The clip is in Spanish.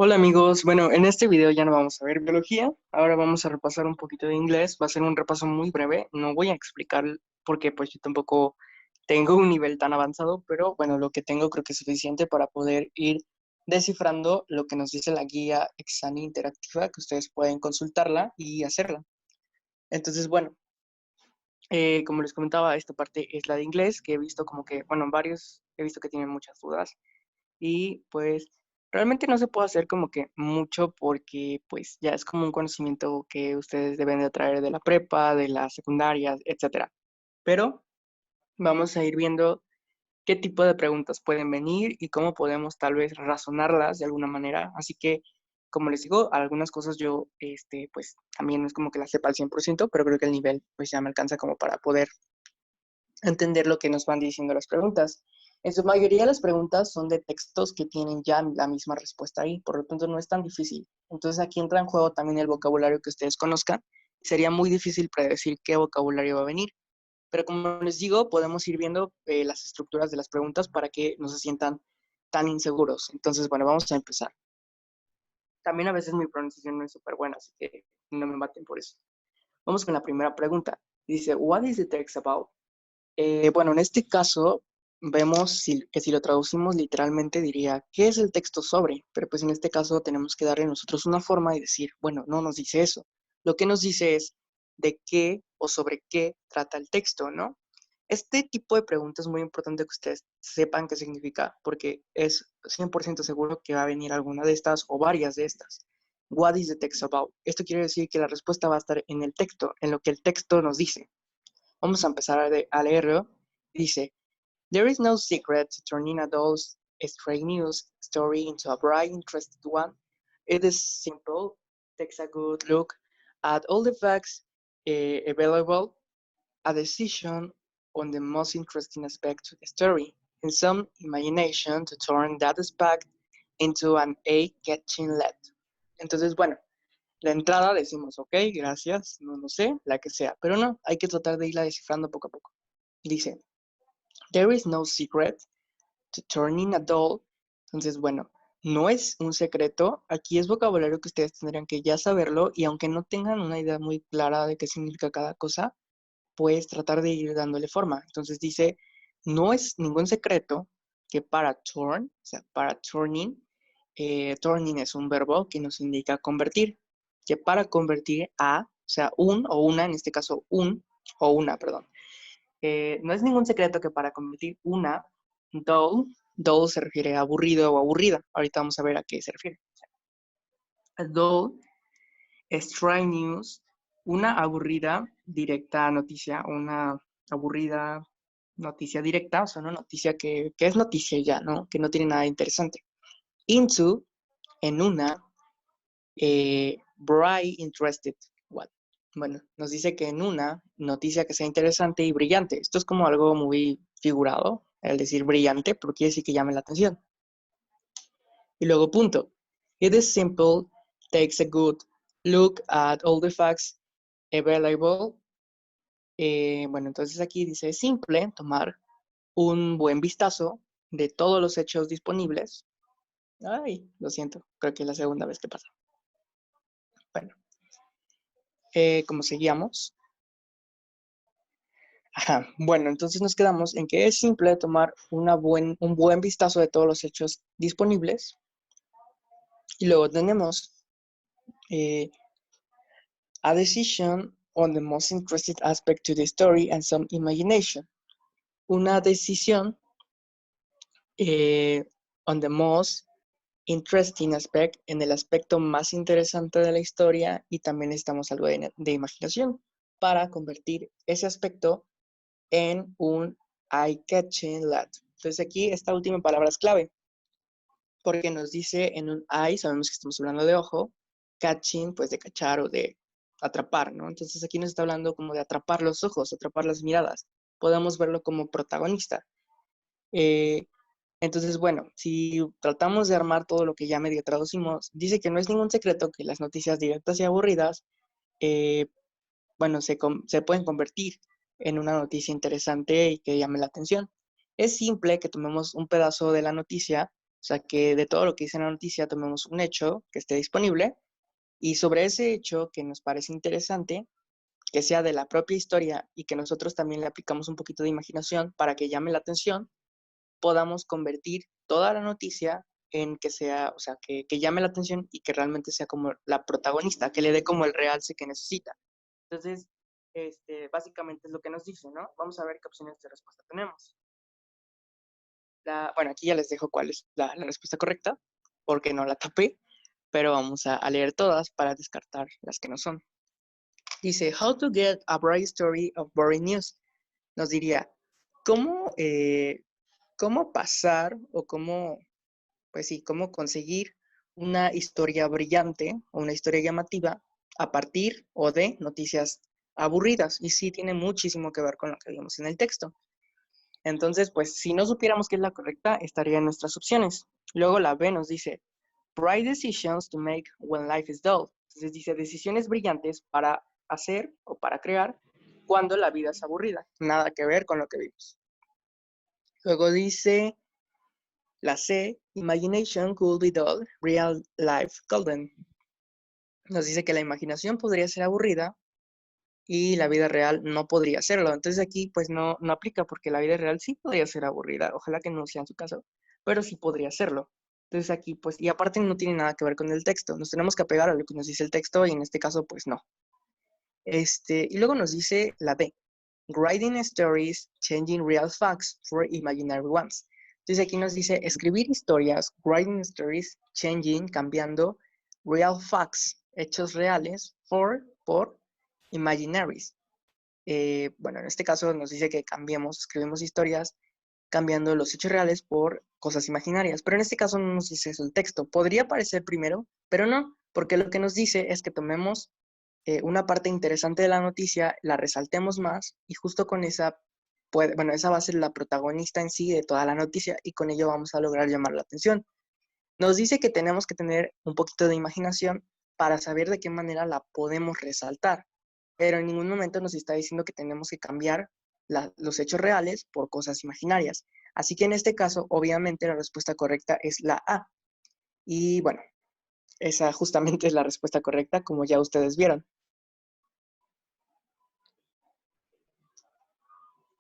Hola amigos, bueno, en este video ya no vamos a ver biología, ahora vamos a repasar un poquito de inglés, va a ser un repaso muy breve, no voy a explicar porque pues yo tampoco tengo un nivel tan avanzado, pero bueno, lo que tengo creo que es suficiente para poder ir descifrando lo que nos dice la guía Exani Interactiva, que ustedes pueden consultarla y hacerla. Entonces, bueno, como les comentaba, esta parte es la de inglés, que he visto como que, bueno, varios he visto que tienen muchas dudas. Y pues realmente no se puede hacer como que mucho porque pues ya es como un conocimiento que ustedes deben de traer de la prepa, de la secundaria, etcétera. Pero vamos a ir viendo qué tipo de preguntas pueden venir y cómo podemos tal vez razonarlas de alguna manera. Así que, como les digo, algunas cosas yo, pues también no es como que las sepa al 100%, pero creo que el nivel pues ya me alcanza como para poder entender lo que nos van diciendo las preguntas. En su mayoría las preguntas son de textos que tienen ya la misma respuesta ahí, por lo tanto no es tan difícil. Entonces aquí entra en juego también el vocabulario que ustedes conozcan. Sería muy difícil predecir qué vocabulario va a venir, pero como les digo, podemos ir viendo las estructuras de las preguntas para que no se sientan tan inseguros. Entonces, bueno, vamos a empezar. También a veces mi pronunciación no es súper buena, así que no me maten por eso. Vamos con la primera pregunta. Dice, what is the text about? Bueno, en este caso vemos que si lo traducimos literalmente diría, ¿qué es el texto sobre? Pero pues en este caso tenemos que darle nosotros una forma y decir, bueno, no nos dice eso. Lo que nos dice es de qué o sobre qué trata el texto, ¿no? Este tipo de preguntas es muy importante que ustedes sepan qué significa, porque es 100% seguro que va a venir alguna de estas o varias de estas. What is the text about? Esto quiere decir que la respuesta va a estar en el texto, en lo que el texto nos dice. Vamos a empezar a leerlo. Dice, There is no secret to turning a dull's strange news story into a bright, interesting one. It is simple. Takes a good look at all the facts available, a decision on the most interesting aspect of the story, and some imagination to turn that aspect into an eye-catching lead. Entonces, bueno, la entrada decimos, ok, gracias, no lo sé, la que sea, pero no, hay que tratar de irla descifrando poco a poco. Dice, there is no secret to turning a doll. Entonces, bueno, no es un secreto. Aquí es vocabulario que ustedes tendrían que ya saberlo y aunque no tengan una idea muy clara de qué significa cada cosa, pues tratar de ir dándole forma. Entonces dice, no es ningún secreto que para turn, o sea, para turning, turning es un verbo que nos indica convertir, que para convertir a, o sea, un o una, en este caso un o una, perdón, no es ningún secreto que para convertir una dull se refiere a aburrido o aburrida. Ahorita vamos a ver a qué se refiere. A dull, strange news, una aburrida directa noticia, una aburrida noticia directa, o sea, una noticia que es noticia ya, ¿no? Que no tiene nada interesante. Into, en una, bright, interested, what? Bueno, nos dice que en una noticia que sea interesante y brillante. Esto es como algo muy figurado, el decir brillante, porque quiere decir que llame la atención. Y luego punto. It is simple, takes a good look at all the facts available. Bueno, entonces aquí dice simple, tomar un buen vistazo de todos los hechos disponibles. Ay, lo siento, creo que es la segunda vez que pasa. Bueno, como seguíamos. Ajá. Bueno, entonces nos quedamos en que es simple tomar un buen vistazo de todos los hechos disponibles. Y luego tenemos eh, a decision on the most interesting aspect to the story and some imagination. Una decisión on the most interesting aspect, en el aspecto más interesante de la historia, y también necesitamos algo de imaginación para convertir ese aspecto en un eye-catching lad. Entonces aquí esta última palabra es clave, porque nos dice en un eye, sabemos que estamos hablando de ojo, catching, pues de cachar o de atrapar, ¿no? Entonces aquí nos está hablando como de atrapar los ojos, atrapar las miradas. Podemos verlo como protagonista. Eh, entonces, bueno, si tratamos de armar todo lo que ya medio traducimos, dice que no es ningún secreto que las noticias directas y aburridas, eh, bueno, se pueden convertir en una noticia interesante y que llame la atención. Es simple que tomemos un pedazo de la noticia O sea, que de todo lo que dice en la noticia tomemos un hecho que esté disponible y sobre ese hecho que nos parece interesante, que sea de la propia historia y que nosotros también le aplicamos un poquito de imaginación para que llame la atención, podamos convertir toda la noticia en que sea, o sea, que llame la atención y que realmente sea como la protagonista, que le dé como el realce que necesita. Entonces, básicamente es lo que nos dice, ¿no? Vamos a ver qué opciones de respuesta tenemos. Bueno, aquí ya les dejo cuál es la respuesta correcta, porque no la tapé, pero vamos a leer todas para descartar las que no son. Dice, how to get a bright story of boring news. Nos diría, ¿cómo, cómo pasar o cómo, pues sí, cómo conseguir una historia brillante o una historia llamativa a partir o de noticias aburridas? Y sí tiene muchísimo que ver con lo que vimos en el texto. Entonces, pues si no supiéramos qué es la correcta, estaría en nuestras opciones. Luego la B nos dice, bright decisions to make when life is dull. Entonces dice, decisiones brillantes para hacer o para crear cuando la vida es aburrida. Nada que ver con lo que vimos. Luego dice la C, imagination could be dull, real life golden. Nos dice que la imaginación podría ser aburrida y la vida real no podría serlo. Entonces aquí pues no aplica porque la vida real sí podría ser aburrida. Ojalá que no sea en su caso, pero sí podría serlo. Entonces aquí pues, y aparte no tiene nada que ver con el texto. Nos tenemos que apegar a lo que nos dice el texto y en este caso pues no. Y luego nos dice la D, writing stories, changing real facts for imaginary ones. Entonces aquí nos dice escribir historias, writing stories, changing, cambiando, real facts, hechos reales, por imaginaries. Bueno, en este caso nos dice que cambiemos, escribimos historias cambiando los hechos reales por cosas imaginarias, pero en este caso no nos dice eso el texto. Podría parecer primero, pero no, porque lo que nos dice es que tomemos una parte interesante de la noticia, la resaltemos más y justo con esa, bueno, esa va a ser la protagonista en sí de toda la noticia y con ello vamos a lograr llamar la atención. Nos dice que tenemos que tener un poquito de imaginación para saber de qué manera la podemos resaltar, pero en ningún momento nos está diciendo que tenemos que cambiar los hechos reales por cosas imaginarias. Así que en este caso, obviamente, la respuesta correcta es la A. Y bueno, esa justamente es la respuesta correcta, como ya ustedes vieron.